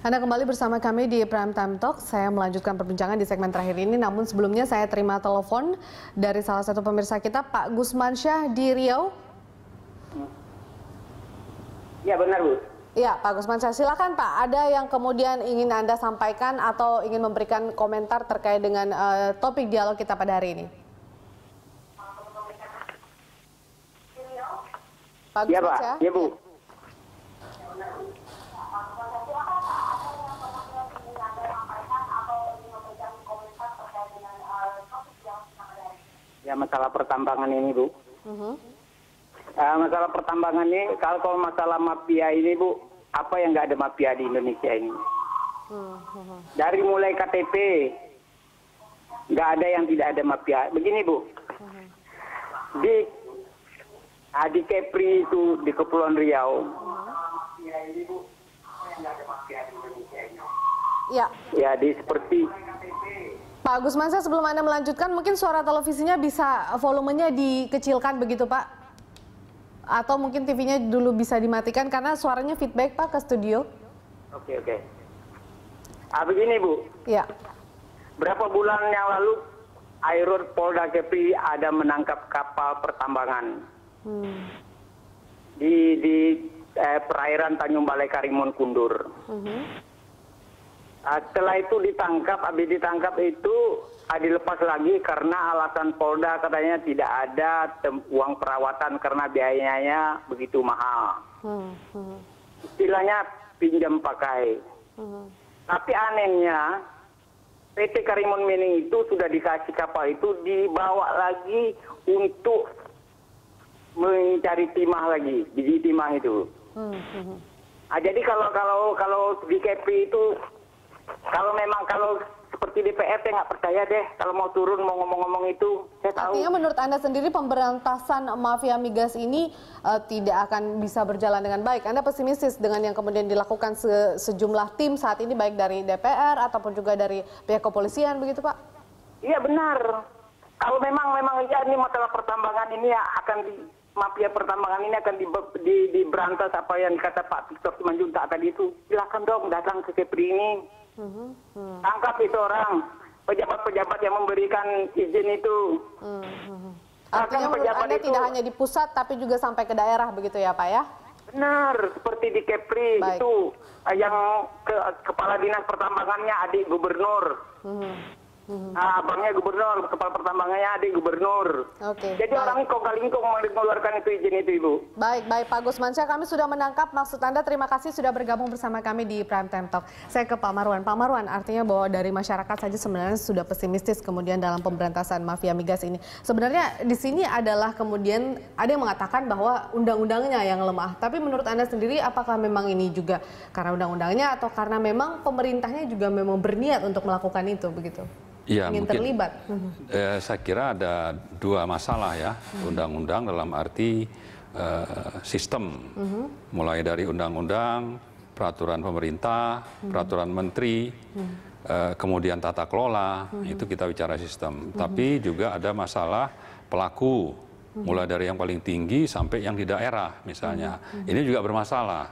Anda kembali bersama kami di Prime Time Talk. Saya melanjutkan perbincangan di segmen terakhir ini. Namun sebelumnya saya terima telepon dari salah satu pemirsa kita, Pak Gusmansyah di Riau. Ya benar, Bu. Ya, Pak Gusmansyah, silakan Pak. Ada yang kemudian ingin Anda sampaikan atau ingin memberikan komentar terkait dengan topik dialog kita pada hari ini? Pak Gusmansyah? Ya, Pak. Ya, Bu. Ya, masalah pertambangan ini, Bu. Masalah pertambangan ini, kalau masalah mafia ini, Bu, apa yang nggak ada mafia di Indonesia ini? Dari mulai KTP, nggak ada yang tidak ada mafia. Begini, Bu, di Kepri itu, di Kepulauan Riau, mafia ini, Bu, apa yang nggak ada mafia di Indonesia ini? Ya. Ya, seperti Pak Gusmansyah, sebelum Anda melanjutkan, mungkin suara televisinya bisa volumenya dikecilkan begitu, Pak? Atau mungkin TV-nya dulu bisa dimatikan karena suaranya feedback, Pak, ke studio. Oke. Begini, Bu. Ya. Berapa bulan yang lalu, Airut Polda Kepri ada menangkap kapal pertambangan di perairan Tanjung Balai Karimun Kundur. Setelah itu habis ditangkap itu dilepas lagi karena alasan Polda katanya tidak ada uang perawatan karena biayanya begitu mahal. Istilahnya pinjam pakai. Tapi anehnya PT Karimun Mining itu sudah dikasih kapal itu dibawa lagi untuk mencari timah lagi, biji timah itu. Jadi kalau di Kepri itu kalau seperti DPR saya nggak percaya deh kalau mau turun mau ngomong-ngomong itu. Saya tahu. Artinya menurut Anda sendiri pemberantasan mafia migas ini tidak akan bisa berjalan dengan baik. Anda pesimistis dengan yang kemudian dilakukan sejumlah tim saat ini baik dari DPR ataupun juga dari pihak kepolisian begitu, Pak? Iya benar. Kalau memang ya ini masalah pertambangan ini ya mafia pertambangan ini akan diberantas apa yang kata Pak Victor Simanjuntak tadi itu. Silakan dong datang ke Kepri ini. Tangkap itu orang, pejabat-pejabat yang memberikan izin itu. Artinya menurut Anda tidak hanya di pusat tapi juga sampai ke daerah begitu ya, Pak ya? Benar, seperti di Kepri itu yang kepala dinas pertambangannya adik gubernur. Abangnya gubernur, kepala pertambangannya adik gubernur. Jadi orang ini kong-kali-kong mengeluarkan itu izin itu, Ibu. Baik Pak Gusmansyah, kami sudah menangkap maksud Anda. Terima kasih sudah bergabung bersama kami di Prime Time Talk. Saya ke Pak Marwan. Pak Marwan, artinya bahwa dari masyarakat saja sebenarnya sudah pesimistis kemudian dalam pemberantasan mafia migas ini. Sebenarnya di sini adalah kemudian ada yang mengatakan bahwa undang-undangnya yang lemah. Tapi menurut Anda sendiri apakah memang ini juga karena undang-undangnya atau karena memang pemerintahnya juga memang berniat untuk melakukan itu begitu? Ya, ingin mungkin terlibat. Saya kira ada dua masalah ya, undang-undang dalam arti sistem, mulai dari undang-undang, peraturan pemerintah, peraturan menteri, kemudian tata kelola, itu kita bicara sistem. Tapi juga ada masalah pelaku, mulai dari yang paling tinggi sampai yang di daerah misalnya. Ini juga bermasalah.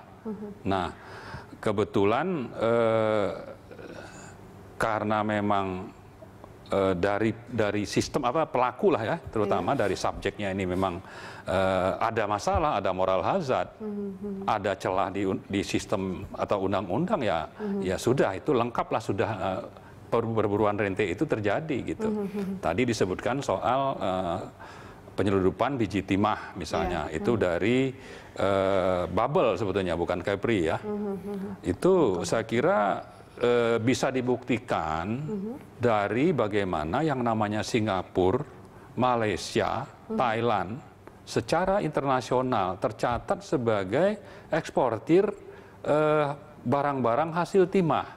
Nah, kebetulan karena memang dari sistem pelaku lah ya, terutama dari subjeknya ini memang ada masalah, ada moral hazard, ada celah di sistem atau undang-undang ya sudah itu lengkaplah sudah perburuan rente itu terjadi gitu. Tadi disebutkan soal penyeludupan biji timah misalnya, itu dari Babel sebetulnya bukan Kepri ya. Itu saya kira bisa dibuktikan dari bagaimana yang namanya Singapura, Malaysia, Thailand secara internasional tercatat sebagai eksportir barang-barang hasil timah.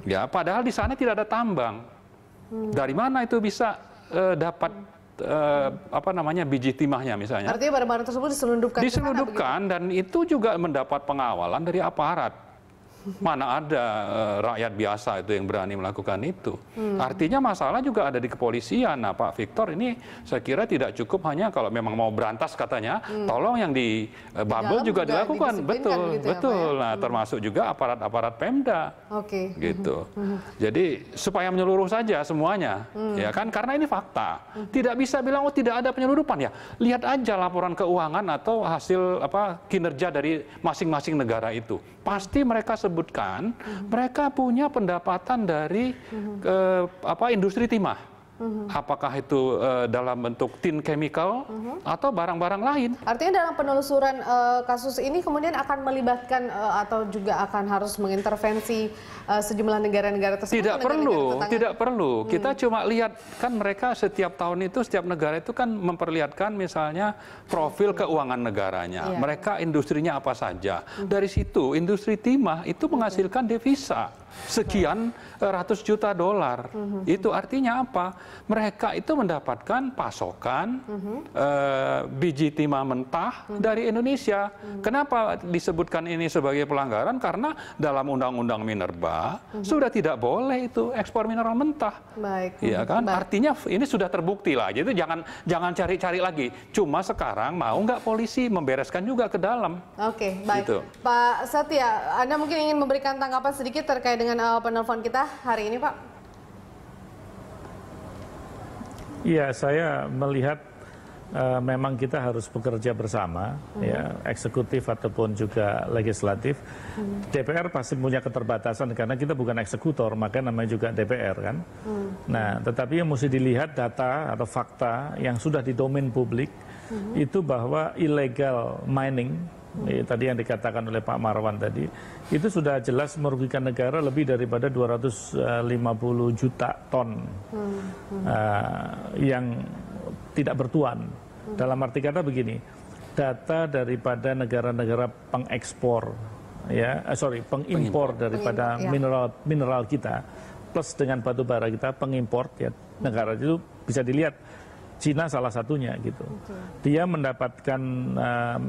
Ya, padahal di sana tidak ada tambang. Dari mana itu bisa dapat biji timahnya misalnya? Artinya barang-barang tersebut diselundupkan dan itu juga mendapat pengawalan dari aparat. Mana ada rakyat biasa itu yang berani melakukan itu. Artinya masalah juga ada di kepolisian. Nah, Pak Victor ini saya kira tidak cukup hanya kalau memang mau berantas katanya, tolong yang di bubble juga dilakukan. Betul, gitu betul. Ya, Pak, ya? Nah, termasuk juga aparat-aparat Pemda. Oke. Gitu. Jadi supaya menyeluruh saja semuanya, ya kan? Karena ini fakta. Tidak bisa bilang oh tidak ada penyeludupan ya. Lihat aja laporan keuangan atau hasil kinerja dari masing-masing negara itu. Pasti mereka sebutkan mereka punya pendapatan dari industri timah. Apakah itu dalam bentuk tin chemical atau barang-barang lain. Artinya dalam penelusuran kasus ini kemudian akan melibatkan atau juga akan harus mengintervensi sejumlah negara-negara tersebut. Tidak perlu. Kita cuma lihat kan mereka setiap tahun itu setiap negara itu kan memperlihatkan misalnya profil keuangan negaranya. Mereka industrinya apa saja. Dari situ industri timah itu menghasilkan devisa sekian ratus juta dolar. Itu artinya apa? Mereka itu mendapatkan pasokan biji timah mentah dari Indonesia. Kenapa disebutkan ini sebagai pelanggaran? Karena dalam Undang-Undang Minerba sudah tidak boleh itu ekspor mineral mentah. Baik. Iya kan? Baik. Artinya ini sudah terbukti lah. Jadi jangan cari-cari lagi. Cuma sekarang mau nggak polisi membereskan juga ke dalam. Oke, baik. Gitu. Pak Satya, Anda mungkin ingin memberikan tanggapan sedikit terkait dengan penelpon kita hari ini, Pak? Iya, saya melihat memang kita harus bekerja bersama, ya, eksekutif ataupun juga legislatif. DPR pasti punya keterbatasan karena kita bukan eksekutor, maka namanya juga DPR kan. Nah, tetapi yang mesti dilihat data atau fakta yang sudah di domain publik itu bahwa illegal mining, tadi yang dikatakan oleh Pak Marwan tadi, itu sudah jelas merugikan negara lebih daripada 250 juta ton yang tidak bertuan. Dalam arti kata begini, data daripada negara-negara pengimpor daripada mineral kita, plus dengan batu bara kita pengimpor ya, negara itu bisa dilihat. Cina salah satunya gitu. Dia mendapatkan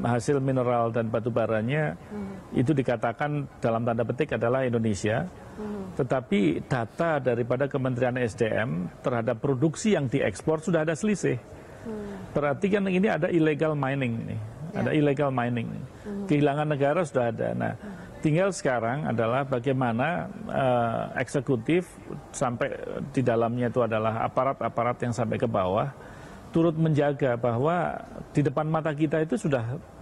hasil mineral dan batu baranya itu dikatakan dalam tanda petik adalah Indonesia. Tetapi data daripada Kementerian SDM terhadap produksi yang diekspor sudah ada selisih. Berarti kan ini ada illegal mining nih. Ada illegal mining. Kehilangan negara sudah ada. Nah, tinggal sekarang adalah bagaimana eksekutif sampai di dalamnya itu adalah aparat-aparat yang sampai ke bawah turut menjaga bahwa di depan mata kita itu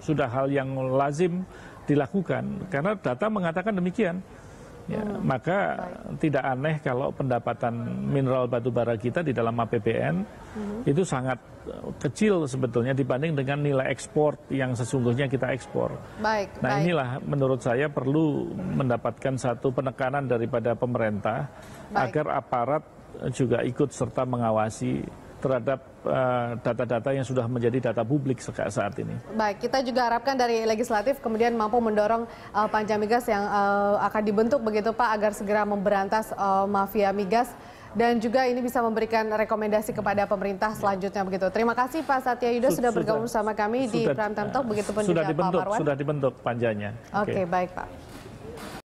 sudah hal yang lazim dilakukan karena data mengatakan demikian. Ya, maka tidak aneh kalau pendapatan mineral batu bara kita di dalam APBN itu sangat kecil sebetulnya dibanding dengan nilai ekspor yang sesungguhnya kita ekspor. Nah, inilah menurut saya perlu mendapatkan satu penekanan daripada pemerintah agar aparat juga ikut serta mengawasi terhadap data-data yang sudah menjadi data publik saat ini. Baik, kita juga harapkan dari legislatif kemudian mampu mendorong panja migas yang akan dibentuk begitu Pak agar segera memberantas mafia migas dan juga ini bisa memberikan rekomendasi kepada pemerintah selanjutnya begitu. Terima kasih Pak Satya Yuda sudah bergabung bersama kami di Prime Time Talk, begitupun juga Pak Marwan. Sudah dibentuk panjanya. Oke, baik Pak.